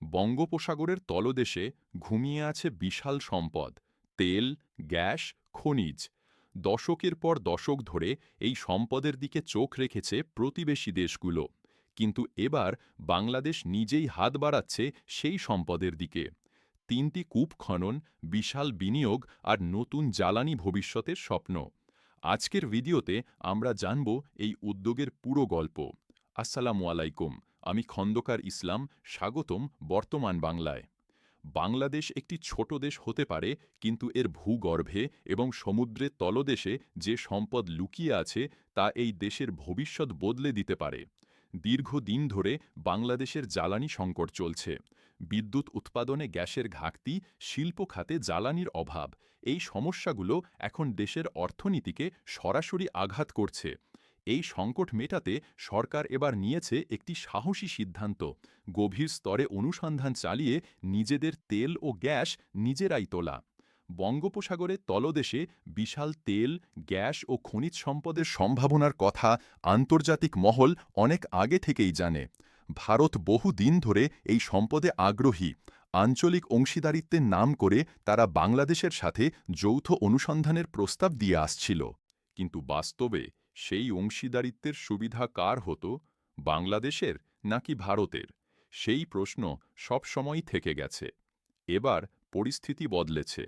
বঙ্গোপসাগরের তলদেশে ঘুমিয়ে আছে বিশাল সম্পদ, তেল, গ্যাস, খনিজ। দশকের পর দশক ধরে এই সম্পদের দিকে চোখ রেখেছে প্রতিবেশী দেশগুলো। কিন্তু এবার বাংলাদেশ নিজেই হাত বাড়াচ্ছে সেই সম্পদের দিকে। তিনটি কূপ খনন, বিশাল বিনিয়োগ আর নতুন জ্বালানি ভবিষ্যতের স্বপ্ন। আজকের ভিডিওতে আমরা জানব এই উদ্যোগের পুরো গল্প। আসসালামু আলাইকুম, আমি খন্দকার ইসলাম, স্বাগতম বর্তমান বাংলায়। বাংলাদেশ একটি ছোট দেশ হতে পারে, কিন্তু এর ভূগর্ভে এবং সমুদ্রের তলদেশে যে সম্পদ লুকিয়ে আছে তা এই দেশের ভবিষ্যৎ বদলে দিতে পারে। দীর্ঘদিন ধরে বাংলাদেশের জ্বালানি সংকট চলছে। বিদ্যুৎ উৎপাদনে গ্যাসের ঘাটতি, শিল্প খাতে জ্বালানির অভাব, এই সমস্যাগুলো এখন দেশের অর্থনীতিকে সরাসরি আঘাত করছে। এই সংকট মেটাতে সরকার এবার নিয়েছে একটি সাহসী সিদ্ধান্ত: গভীর স্তরে অনুসন্ধান চালিয়ে নিজেদের তেল ও গ্যাস নিজেরাই তোলা। বঙ্গোপসাগরের তলদেশে বিশাল তেল, গ্যাস ও খনিজ সম্পদের সম্ভাবনার কথা আন্তর্জাতিক মহল অনেক আগে থেকেই জানে। ভারত বহুদিন ধরে এই সম্পদে আগ্রহী। আঞ্চলিক অংশীদারিত্বের নাম করে তারা বাংলাদেশের সাথে যৌথ অনুসন্ধানের প্রস্তাব দিয়ে আসছিল। কিন্তু বাস্তবে সেই অংশীদারিত্বের সুবিধা কার হতো, বাংলাদেশের নাকি ভারতের? সেই প্রশ্ন সবসময়ই থেকে গেছে। এবার পরিস্থিতি বদলেছে।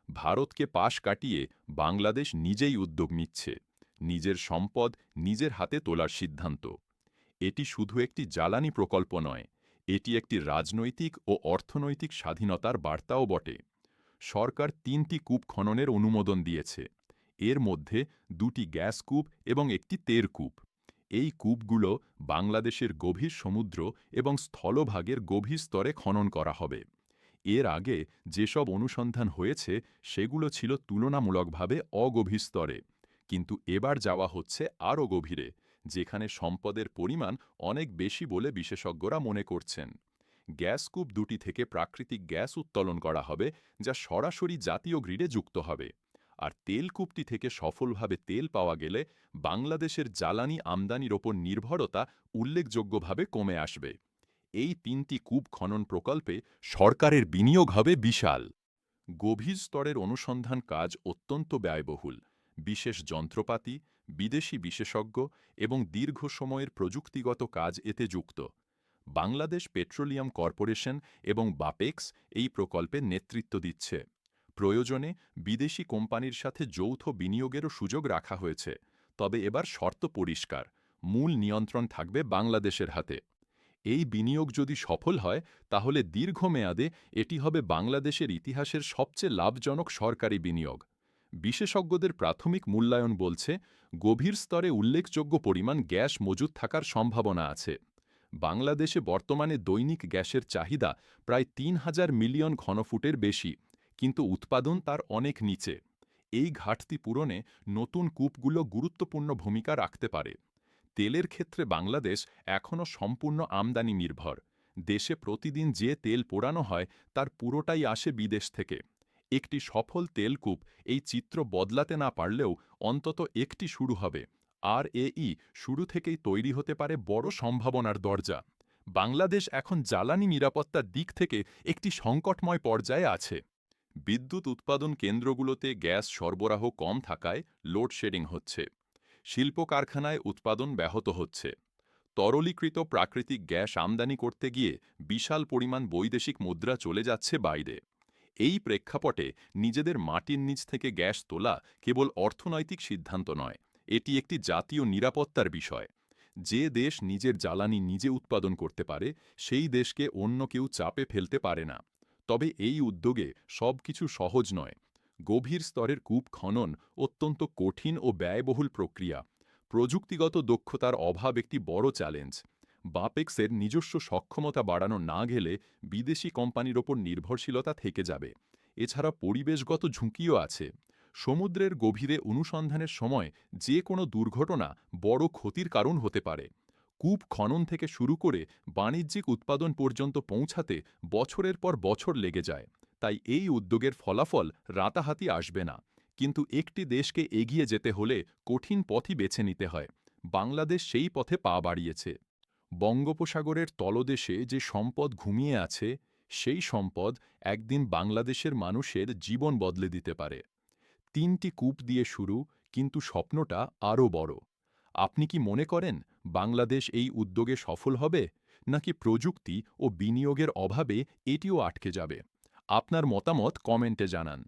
ভারতকে পাশ কাটিয়ে বাংলাদেশ নিজেই উদ্যোগ নিচ্ছে, নিজের সম্পদ নিজের হাতে তোলার সিদ্ধান্ত। এটি শুধু একটি জ্বালানি প্রকল্প নয়, এটি একটি রাজনৈতিক ও অর্থনৈতিক স্বাধীনতার বার্তাও বটে। সরকার তিনটি কূপ খননের অনুমোদন দিয়েছে। এর মধ্যে দুটি গ্যাস কূপ এবং একটি তেল কূপ। এই কূপগুলো বাংলাদেশের গভীর সমুদ্র এবং স্থলভাগের গভীর স্তরে খনন করা হবে। এর আগে যেসব অনুসন্ধান হয়েছে সেগুলো ছিল তুলনামূলকভাবে অগভীর স্তরে, কিন্তু এবার যাওয়া হচ্ছে আরও গভীরে, যেখানে সম্পদের পরিমাণ অনেক বেশি বলে বিশেষজ্ঞরা মনে করছেন। গ্যাস কূপ দুটি থেকে প্রাকৃতিক গ্যাস উত্তোলন করা হবে, যা সরাসরি জাতীয় গ্রিডে যুক্ত হবে। আর তেল কূপটি থেকে সফলভাবে তেল পাওয়া গেলে বাংলাদেশের জ্বালানি আমদানির ওপর নির্ভরতা উল্লেখযোগ্যভাবে কমে আসবে। এই তিনটি কূপ খনন প্রকল্পে সরকারের বিনিয়োগ হবে বিশাল। গভীর স্তরের অনুসন্ধান কাজ অত্যন্ত ব্যয়বহুল। বিশেষ যন্ত্রপাতি, বিদেশি বিশেষজ্ঞ এবং দীর্ঘ সময়ের প্রযুক্তিগত কাজ এতে যুক্ত। বাংলাদেশ পেট্রোলিয়াম কর্পোরেশন এবং বাপেক্স এই প্রকল্পের নেতৃত্ব দিচ্ছে। প্রয়োজনে বিদেশি কোম্পানির সাথে যৌথ বিনিয়োগেরও সুযোগ রাখা হয়েছে। তবে এবার শর্ত পরিষ্কার: মূল নিয়ন্ত্রণ থাকবে বাংলাদেশের হাতে। এই বিনিয়োগ যদি সফল হয়, তাহলে দীর্ঘমেয়াদে এটি হবে বাংলাদেশের ইতিহাসের সবচেয়ে লাভজনক সরকারি বিনিয়োগ। বিশেষজ্ঞদের প্রাথমিক মূল্যায়ন বলছে, গভীর স্তরে উল্লেখযোগ্য পরিমাণ গ্যাস মজুত থাকার সম্ভাবনা আছে। বাংলাদেশে বর্তমানে দৈনিক গ্যাসের চাহিদা প্রায় ৩,০০০ মিলিয়ন ঘনফুটের বেশি, কিন্তু উৎপাদন তার অনেক নিচে। এই ঘাটতি পূরণে নতুন কূপগুলো গুরুত্বপূর্ণ ভূমিকা রাখতে পারে। তেলের ক্ষেত্রে বাংলাদেশ এখনও সম্পূর্ণ আমদানি নির্ভর। দেশে প্রতিদিন যে তেল পোড়ানো হয় তার পুরোটাই আসে বিদেশ থেকে। একটি সফল তেলকূপ এই চিত্র বদলাতে না পারলেও অন্তত একটি শুরু হবে। আর শুরু থেকেই তৈরি হতে পারে বড় সম্ভাবনার দরজা। বাংলাদেশ এখন জ্বালানি নিরাপত্তার দিক থেকে একটি সংকটময় পর্যায়ে আছে। বিদ্যুৎ উৎপাদন কেন্দ্রগুলোতে গ্যাস সরবরাহ কম থাকায় লোডশেডিং হচ্ছে। শিল্প কারখানায় উৎপাদন ব্যাহত হচ্ছে। তরলীকৃত প্রাকৃতিক গ্যাস আমদানি করতে গিয়ে বিশাল পরিমাণ বৈদেশিক মুদ্রা চলে যাচ্ছে বাইরে। এই প্রেক্ষাপটে নিজেদের মাটির নিচ থেকে গ্যাস তোলা কেবল অর্থনৈতিক সিদ্ধান্ত নয়, এটি একটি জাতীয় নিরাপত্তার বিষয়। যে দেশ নিজের জ্বালানি নিজে উৎপাদন করতে পারে, সেই দেশকে অন্য কেউ চাপে ফেলতে পারে না। তবে এই উদ্যোগে সবকিছু সহজ নয়। গভীর স্তরের কূপ খনন অত্যন্ত কঠিন ও ব্যয়বহুল প্রক্রিয়া। প্রযুক্তিগত দক্ষতার অভাব একটি বড় চ্যালেঞ্জ। বাপেক্সের নিজস্ব সক্ষমতা বাড়ানো না গেলে বিদেশি কোম্পানির ওপর নির্ভরশীলতা থেকে যাবে। এছাড়া পরিবেশগত ঝুঁকিও আছে। সমুদ্রের গভীরে অনুসন্ধানের সময় যে কোনো দুর্ঘটনা বড় ক্ষতির কারণ হতে পারে। কূপ খনন থেকে শুরু করে বাণিজ্যিক উৎপাদন পর্যন্ত পৌঁছাতে বছরের পর বছর লেগে যায়। তাই এই উদ্যোগের ফলাফল রাতারাতি আসবে না। কিন্তু একটি দেশকে এগিয়ে যেতে হলে কঠিন পথই বেছে নিতে হয়। বাংলাদেশ সেই পথে পা বাড়িয়েছে। বঙ্গোপসাগরের তলদেশে যে সম্পদ ঘুমিয়ে আছে, সেই সম্পদ একদিন বাংলাদেশের মানুষের জীবন বদলে দিতে পারে। ৩টি কূপ দিয়ে শুরু, কিন্তু স্বপ্নটা আরও বড়। আপনি কি মনে করেন বাংলাদেশ এই উদ্যোগে সফল হবে, নাকি প্রযুক্তি ও বিনিয়োগের অভাবে এটিও আটকে যাবে? আপনার মতামত কমেন্টে জানান।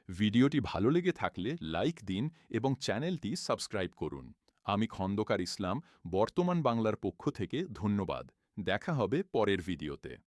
ভিডিওটি ভালো লেগে থাকলে লাইক দিন এবং চ্যানেলটি সাবস্ক্রাইব করুন। আমি খন্দকার ইসলাম, বর্তমান বাংলার পক্ষ থেকে ধন্যবাদ। দেখা হবে পরের ভিডিওতে।